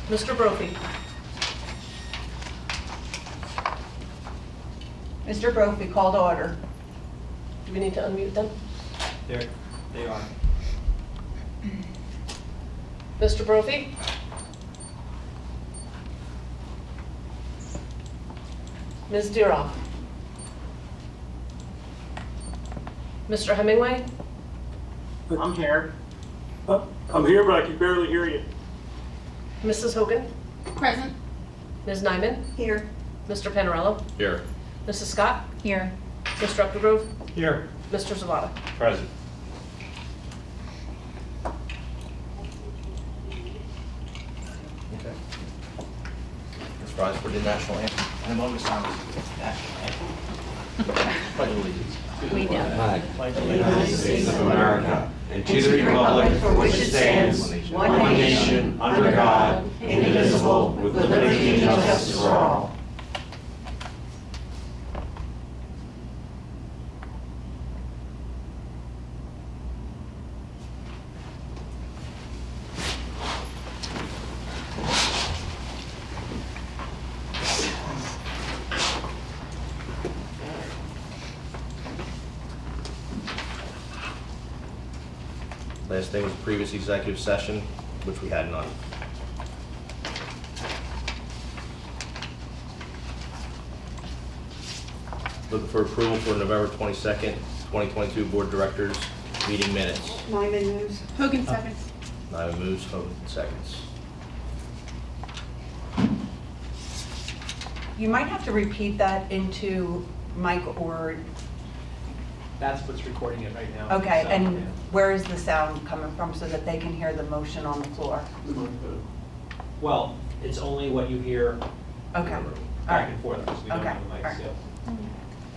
Mr. Brophy. Mr. Brophy, call to order. Do we need to unmute them? There, they are. Mr. Brophy. Ms. Deeroff. Mr. Hemingway. I'm here. I'm here, but I can barely hear you. Mrs. Hogan. Present. Ms. Nyman. Here. Mr. Panarello. Here. Mrs. Scott. Here. Mr. Updegrove. Here. Mr. Zavada. Present. Okay. Let's rise for the national anthem. And a moment of silence. National anthem. Pledge allegiance. We do. Pledge allegiance to the United States of America and to the republic for which it stands, one nation, under God, indivisible, with liberty and justice for all. Last thing was the previous executive session, which we had none. Looking for approval for November 22nd, 2022 Board of Directors meeting minutes. Nyman moves. Hogan seconds. Nyman moves, Hogan seconds. You might have to repeat that into mic or, That's what's recording it right now. okay, So, and yeah. where is the sound coming from so that they can hear the motion on the floor? Well, it's only what you hear Okay, all back right, and forth because we don't Okay, have the all mics right. yet.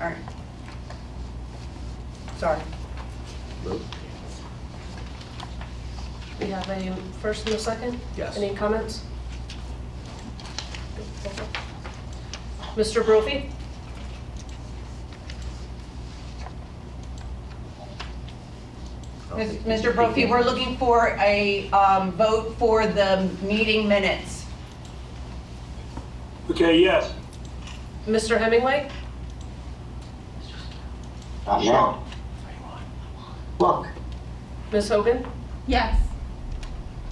all right. Sorry. Vote. We have a first and a second? Yes. Any comments? Mr. Brophy. Mr. Brophy, we're looking for a vote for the meeting minutes. Okay, yes. Mr. Hemingway. No. Look. Ms. Hogan. Yes.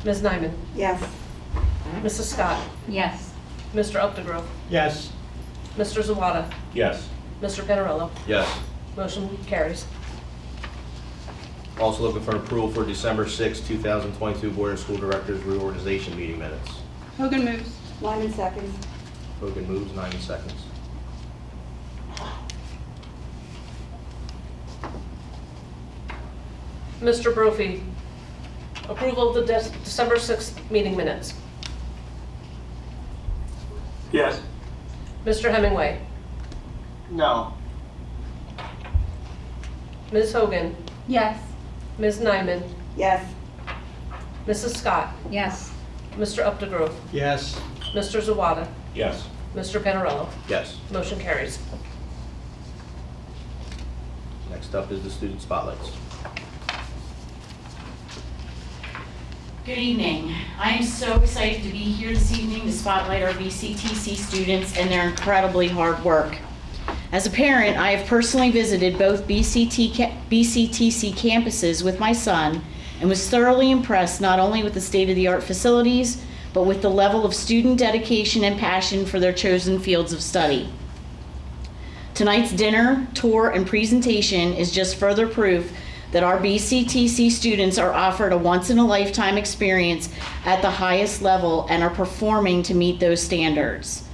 Ms. Nyman. Yes. Mrs. Scott. Yes. Mr. Updegrove. Yes. Mr. Zawada. Yes. Mr. Panarello. Yes. Motion carries. Also looking for approval for December 6th, 2022 Board of School Directors reorganization meeting minutes. Hogan moves. Nyman seconds. Hogan moves, 90 seconds. Mr. Brophy. Approval of the December 6th meeting minutes. Yes. Mr. Hemingway. No. Ms. Hogan. Yes. Ms. Nyman. Yes. Mrs. Scott. Yes. Mr. Updegrove. Yes. Mr. Zawada. Yes. Mr. Panarello. Yes. Motion carries. Next up is the student spotlights. Good evening. I am so excited to be here this evening to spotlight our BCTC students and their incredibly hard work. As a parent, I have personally visited both BCTC campuses with my son and was thoroughly impressed not only with the state-of-the-art facilities, but with the level of student dedication and passion for their chosen fields of study. Tonight's dinner, tour, and presentation is just further proof that our BCTC students are offered a once-in-a-lifetime experience at the highest level and are performing to meet those standards.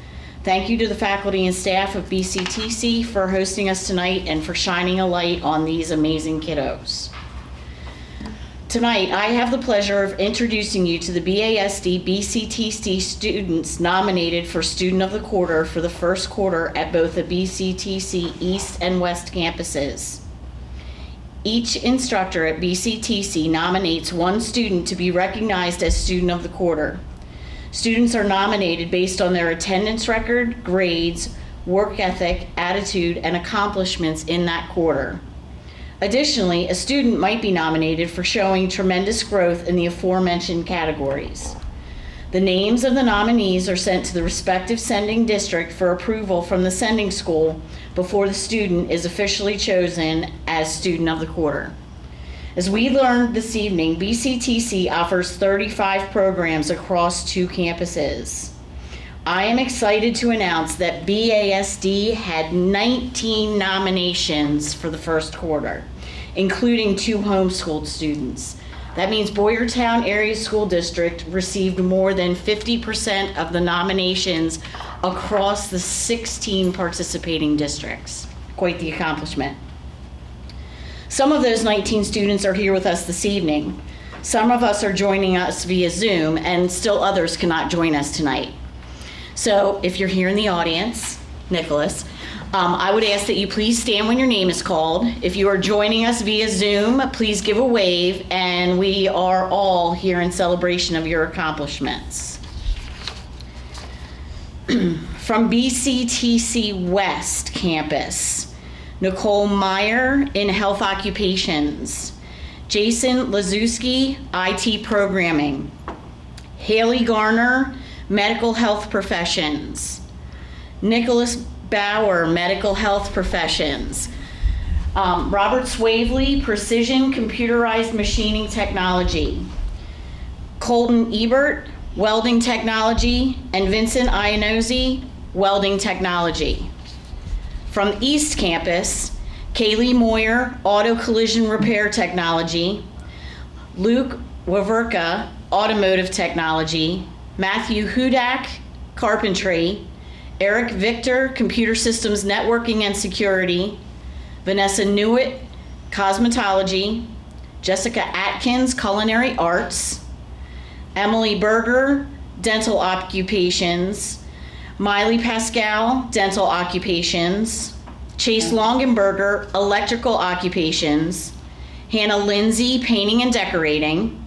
Thank you to the faculty and staff of BCTC for hosting us tonight and for shining a light on these amazing kiddos. Tonight, I have the pleasure of introducing you to the BASD BCTC students nominated for Student of the Quarter for the first quarter at both the BCTC East and West campuses. Each instructor at BCTC nominates one student to be recognized as Student of the Quarter. Students are nominated based on their attendance record, grades, work ethic, attitude, and accomplishments in that quarter. Additionally, a student might be nominated for showing tremendous growth in the aforementioned categories. The The names of the nominees are sent to the respective sending district for approval from the sending school before the student is officially chosen as student of the quarter. As we learned this evening, BCTC offers 35 programs across 2 campuses. I am excited to announce that BASD had 19 nominations for the first quarter, including 2 homeschooled students. That means Boyertown Area School District received more than 50% of the nominations across the 16 participating districts. Quite the accomplishment. Some of those 19 students are here with us this evening. Some of us are joining us via Zoom, and still others cannot join us tonight. So if you're here in the audience, Nicholas, I would ask that you please stand when your name is called. If you are joining us via Zoom, please give a wave, and we are all here in celebration of your accomplishments. From BCTC West Campus, Nicole Meyer in Health Occupations, Jason Lazuski, IT Programming, Haley Garner, Medical Health Professions, Nicholas Bauer, Medical Health Professions, Robert Swavely, Precision Computerized Machining Technology, Colton Ebert, Welding Technology, and Vincent Iannozzi, Welding Technology. From East Campus, Kaylee Moyer, Auto Collision Repair Technology, Luke Waverka, Automotive Technology, Matthew Hudak, Carpentry, Eric Victor, Computer Systems Networking and Security, Vanessa Newitt, Cosmetology, Jessica Atkins, Culinary Arts, Emily Berger, Dental Occupations, Miley Pascal, Dental Occupations, Chase Longenberger, Electrical Occupations, Hannah Lindsay, Painting and Decorating,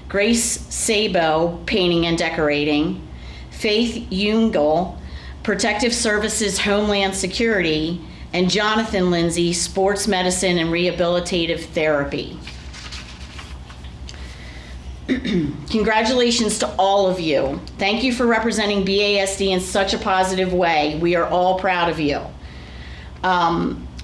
Grace Sabo, Painting and Decorating, Faith Yungel, Protective Services Homeland Security, and Jonathan Lindsay, Sports Medicine and Rehabilitative Therapy. Congratulations to all of you. Thank you for representing BASD in such a positive way. We are all proud of you.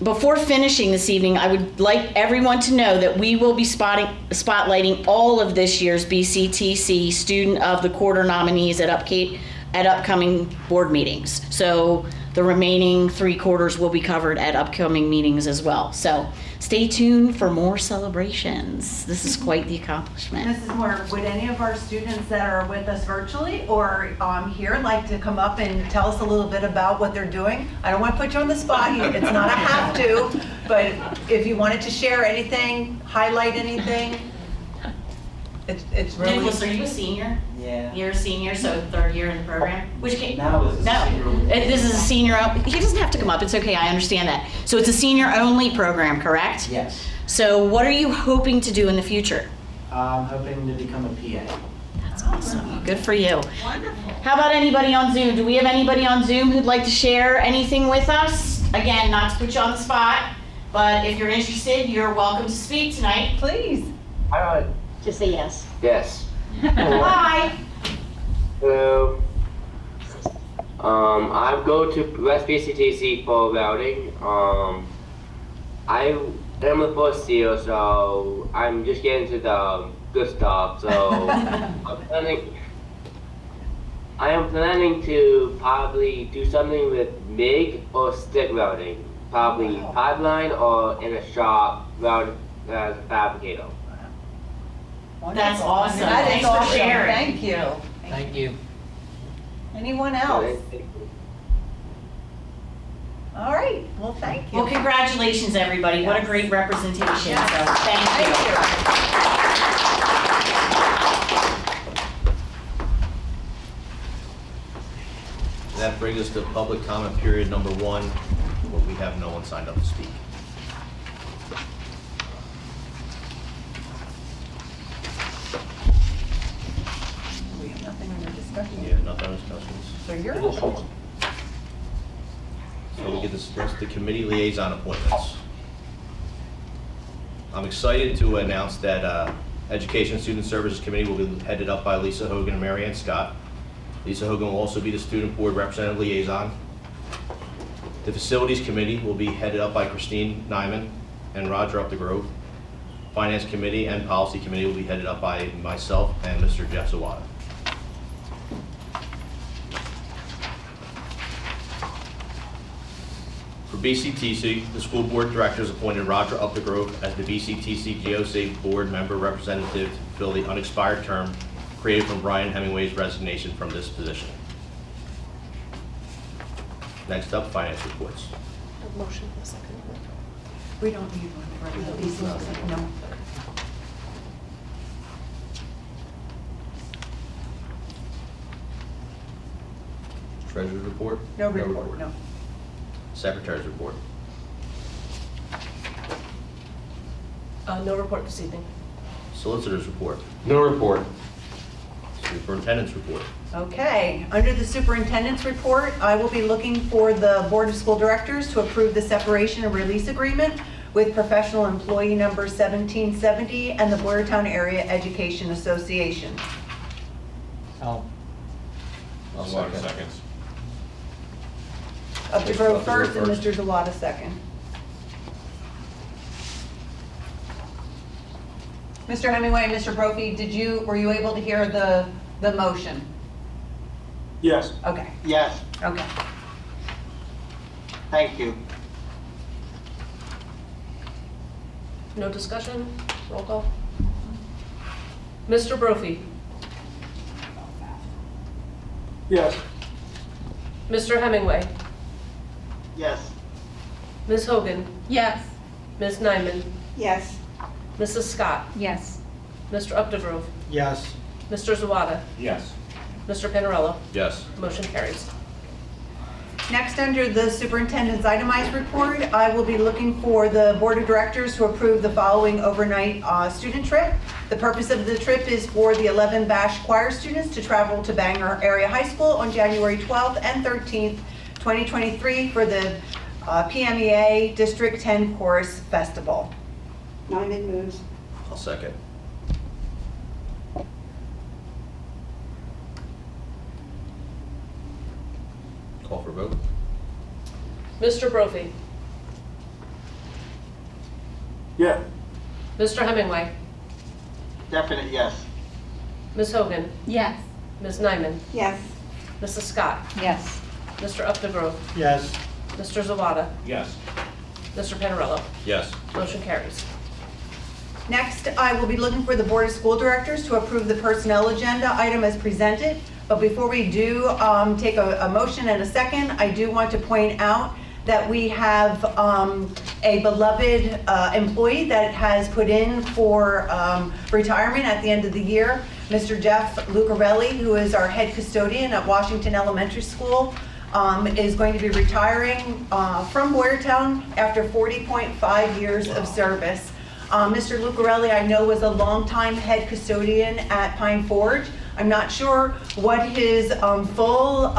Before finishing this evening, I would like everyone to know that we will be spotlighting all of this year's BCTC Student of the Quarter nominees at upcoming board meetings. So the remaining 3 quarters will be covered at upcoming meetings as well. So stay tuned for more celebrations. This is quite the accomplishment. Mrs. Moore, would any of our students that are with us virtually or here like to come up and tell us a little bit about what they're doing? I don't want to put you on the spot. It's not a have to, but if you wanted to share anything, highlight anything, it's really... Nicholas, are you a senior? Yeah. You're a senior, so 3rd year in the program? Which came? Now it's a senior only. This is a senior, he doesn't have to come up, it's okay, I understand that. So it's a senior only program, correct? Yes. So what are you hoping to do in the future? I'm hoping to become a PA. That's awesome, good for you. Wonderful. How about anybody on Zoom? Do we have anybody on Zoom who'd like to share anything with us? Again, not to put you on the spot, but if you're interested, you're welcome to speak tonight. Please. Just say yes. Yes. Hi. Hello. I go to West BCTC for routing. I am the first year, so I'm just getting to the good stuff. So I am planning to probably do something with MIG or stick routing. Probably pipeline or in a shop route as a fabricator. That's awesome. That is Thanks for awesome. sharing. Thank you. Thank you. Anyone else? All right, well, thank you. Well, congratulations, everybody. What a great representation. So, thank you. That brings us to public comment period number 1, where we have no one signed up to speak. We have nothing under discussion. Yeah, nothing on discussions. So you're up. So we get discuss the committee liaison appointments. I'm excited to announce that Education and Student Services Committee will be headed up by Lisa Hogan and Marianne Scott. Lisa Hogan will also be the Student Board Representative Liaison. The Facilities Committee will be headed up by Christine Nyman and Roger Updegrove. Finance Committee and Policy Committee will be headed up by myself and Mr. Jeff Zawada. For BCTC, the school board directors appointed Roger Updegrove as the BCTC GOC board member representative to fill the unexpired term created from Brian Hemingway's resignation from this position. Next up, finance reports. Motion in a second. We don't need one for the BCTC, no. Treasurer's report? No report, no. Secretary's report. No report this evening. Solicitor's report. No report. Superintendent's report. Okay, under the superintendent's report, I will be looking for the Board of School Directors to approve the separation and release agreement with professional employee number 1770 and the Boyertown Area Education Association. I'll Second. Updegrove first and Mr. Zawada second. Mr. Hemingway and Mr. Brophy, were you able to hear the motion? Yes. Okay, Yes. okay. Thank you. No discussion? Roll call. Mr. Brophy. Yes. Mr. Hemingway. Yes. Ms. Hogan. Yes. Ms. Nyman. Yes. Mrs. Scott. Yes. Mr. Updegrove. Yes. Mr. Zawada. Yes. Mr. Panarello. Yes. Motion carries. Next, under the superintendent's itemized report, I will be looking for the board of directors to approve the following overnight student trip. The purpose of the trip is for the 11 Bash choir students to travel to Bangor Area High School on January 12th and 13th, 2023 for the PMEA District 10 Chorus Festival. Nyman moves. I'll second. Call for vote. Mr. Brophy. Yeah. Mr. Hemingway. Definite yes. Ms. Hogan. Yes. Ms. Nyman. Yes. Mrs. Scott. Yes. Mr. Updegrove. Yes. Mr. Zawada. Yes. Mr. Panarello. Yes. Motion carries. Next, I will be looking for the Board of School Directors to approve the personnel agenda item as presented. But before we do take a motion and a second, I do want to point out that we have a beloved employee that has put in for retirement at the end of the year, Mr. Jeff Lucarelli, who is our head custodian at Washington Elementary School, is going to be retiring from Boyertown after 40.5 years of service. Mr. Lucarelli, I know, was a longtime head custodian at Pine Forge. I'm not sure what his full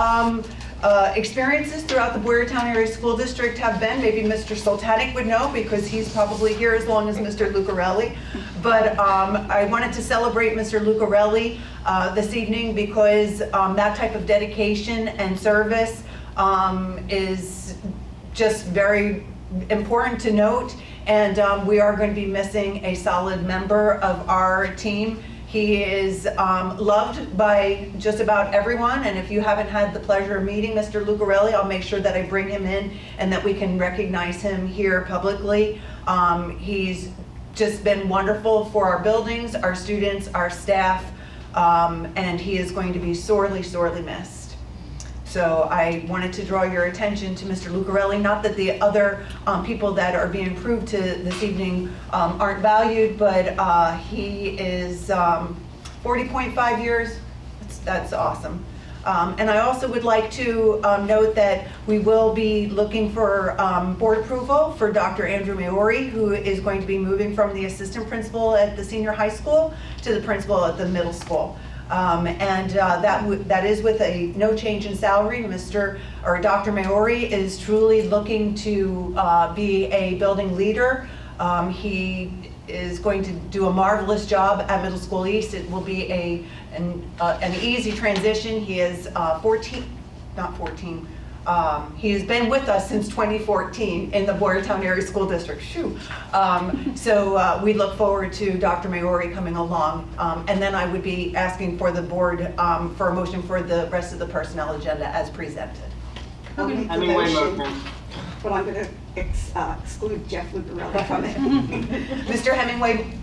experiences throughout the Boyertown Area School District have been. Maybe Mr. Sultanic would know because he's probably here as long as Mr. Lucarelli. But I wanted to celebrate Mr. Lucarelli this evening because that type of dedication and service is just very important to note. And we are going to be missing a solid member of our team. He is loved by just about everyone, and if you haven't had the pleasure of meeting Mr. Lucarelli, I'll make sure that I bring him in and that we can recognize him here publicly. He's just been wonderful for our buildings, our students, our staff, and he is going to be sorely, sorely missed. So I wanted to draw your attention to Mr. Lucarelli. Not that the other people that are being approved to this evening aren't valued, but he is 40.5 years. That's awesome. And I also would like to note that we will be looking for board approval for Dr. Andrew Maori, who is going to be moving from the assistant principal at the senior high school to the principal at the middle school. That is with a no change in salary. Dr. Maori is truly looking to be a building leader He is going to do a marvelous job at Middle School East. It will be an easy transition. He is 14, not 14. He has been with us since 2014 in the Boyertown Area School District. Shoo. So we look forward to Dr. Maori coming along. And then I would be asking for the board for a motion for the rest of the personnel agenda as presented. I'll make the Hemingway motion, motion. but I'm going to exclude Jeff Lucarelli from it. Mr. Hemingway,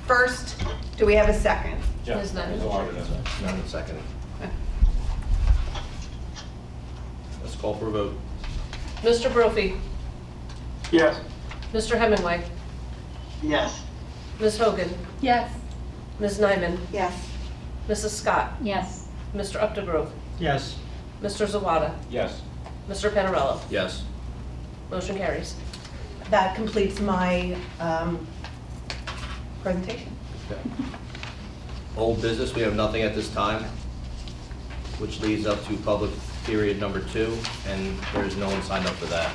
first, do we have a second? Ms. Nyman. None second. Let's call for a vote. Mr. Brophy, Yes. Mr. Hemingway, Yes. Ms. Hogan, Yes. Ms. Nyman, Yes. Mrs. Scott, Yes. Mr. Updegrove, Yes. Mr. Zawada, Yes. Mr. Panarello. Yes. Motion carries. That completes my presentation. Okay. Old business, we have nothing at this time, which leads up to public period number 2, and there's no one signed up for that.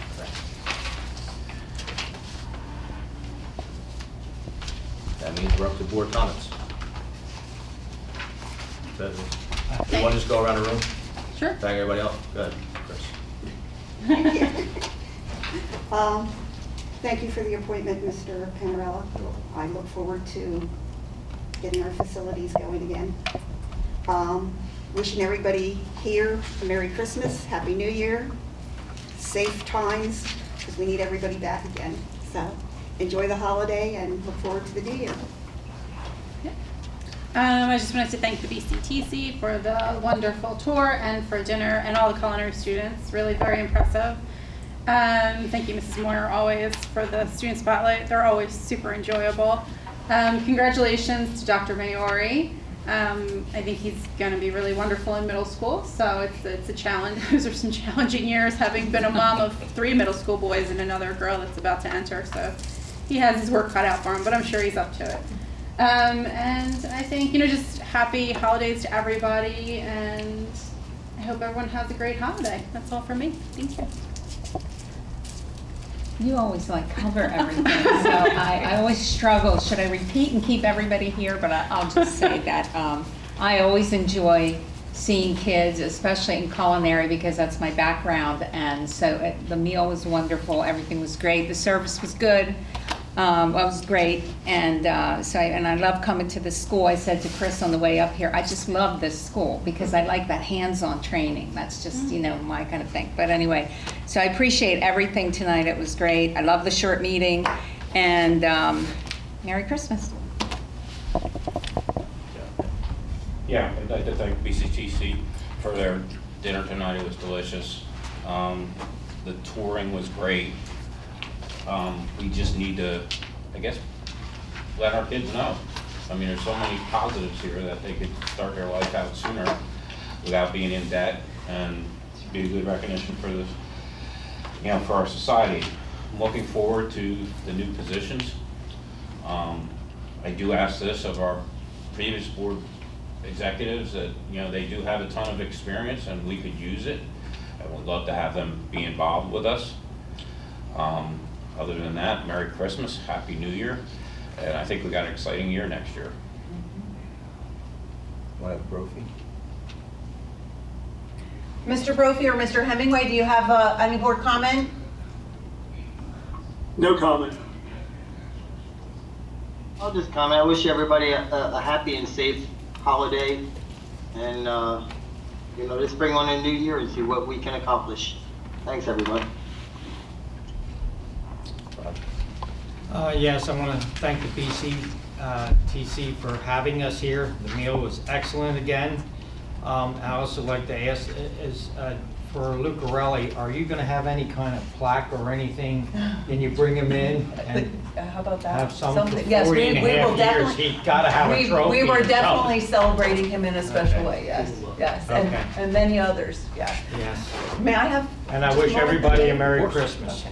That means we're up to board comments. You want to just go around the room? Sure. Thank everybody else? Go ahead, Chris. Thank you for the appointment, Mr. Panarella. I look forward to getting our facilities going again. Wishing everybody here a Merry Christmas, Happy New Year, safe times, because we need everybody back again. So enjoy the holiday and look forward to the new year. I just wanted to thank the BCTC for the wonderful tour and for dinner and all the culinary students. Really very impressive. Thank you, Mrs. Moyer, always for the student spotlight. They're always super enjoyable. Congratulations to Dr. Maori. I think he's going to be really wonderful in middle school. So it's a challenge. Those are some challenging years, having been a mom of 3 middle school boys and another girl that's about to enter. So he has his work cut out for him, but I'm sure he's up to it. And I think, just happy holidays to everybody, and I hope everyone has a great holiday. That's all for me. Thank you. You always cover everything, so I always struggle. Should I repeat and keep everybody here? But I'll just say that I always enjoy seeing kids, especially in culinary, because that's my background. And so the meal was wonderful. Everything was great. The service was good. It was great, and I love coming to the school. I said to Chris on the way up here, I just love this school because I like that hands-on training. That's just my kind of thing. But anyway, so I appreciate everything tonight. It was great. I love the short meeting, and Merry Christmas. Yeah, I'd like to thank BCTC for their dinner tonight. It was delicious. The touring was great. We just need to, I guess, let our kids know. I mean, there's so many positives here that they could start their life out sooner without being in debt, and be a good recognition for this, for our society. I'm looking forward to the new positions. I do ask this of our previous board executives that, they do have a ton of experience and we could use it. I would love to have them be involved with us. Other than that, Merry Christmas, Happy New Year, and I think we got an exciting year next year. Want to have a Brophy? Mr. Brophy or Mr. Hemingway, do you have any board comment? No comment. I'll just comment. I wish everybody a happy and safe holiday, and let's bring on a new year and see what we can accomplish. Thanks, everyone. Yes, I want to thank the BCTC for having us here. The meal was excellent again. I also like to ask, for Lucarelli, are you going to have any kind of plaque or anything? Can you bring him in and How about that? have some for 40 Yes, and a half years? He's got to have a trophy. We were or definitely something. celebrating him in a special way, yes, yes. And- Okay. And many others, yes. Yes. May I have? And I wish everybody a Merry Christmas.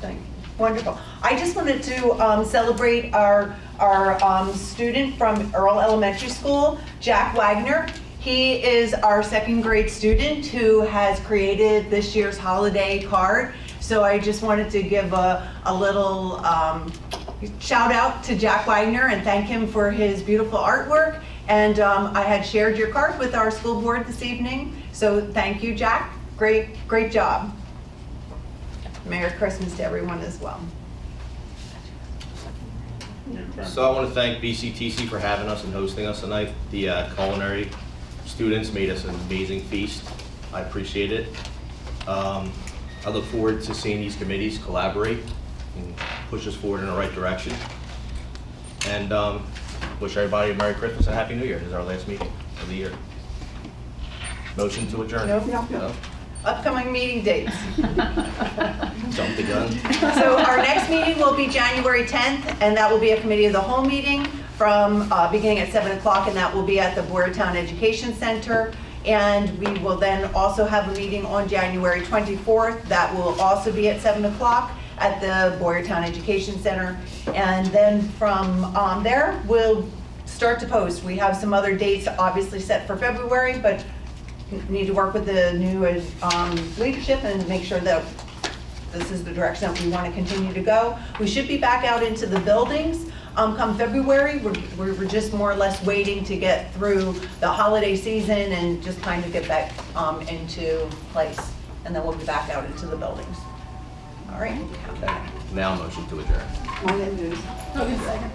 Thank you. Wonderful. I just wanted to celebrate our student from Earl Elementary School, Jack Wagner. He is our 2nd grade student who has created this year's holiday card. So I just wanted to give a little shout out to Jack Wagner and thank him for his beautiful artwork. And I had shared your card with our school board this evening. So thank you, Jack. Great job. Merry Christmas to everyone as well. So I want to thank BCTC for having us and hosting us tonight. The culinary students made us an amazing feast. I appreciate it. I look forward to seeing these committees collaborate and push us forward in the right direction. And wish everybody a Merry Christmas and Happy New Year. This is our last meeting of the year. Motion to adjourn. No. Upcoming meeting dates. Jump the gun. So our next meeting will be January 10th, and that will be a committee of the whole meeting from beginning at 7 o'clock, and that will be at the Boyertown Education Center. And we will then also have a meeting on January 24th. That will also be at 7 o'clock at the Boyertown Education Center. And then from there, we'll start to post. We have some other dates obviously set for February, but need to work with the new leadership and make sure that this is the direction that we want to continue to go. We should be back out into the buildings come February. We're just more or less waiting to get through the holiday season and just kind of get back into place. And then we'll be back out into the buildings. All right. Okay. Now motion to adjourn. My name is. Okay, second.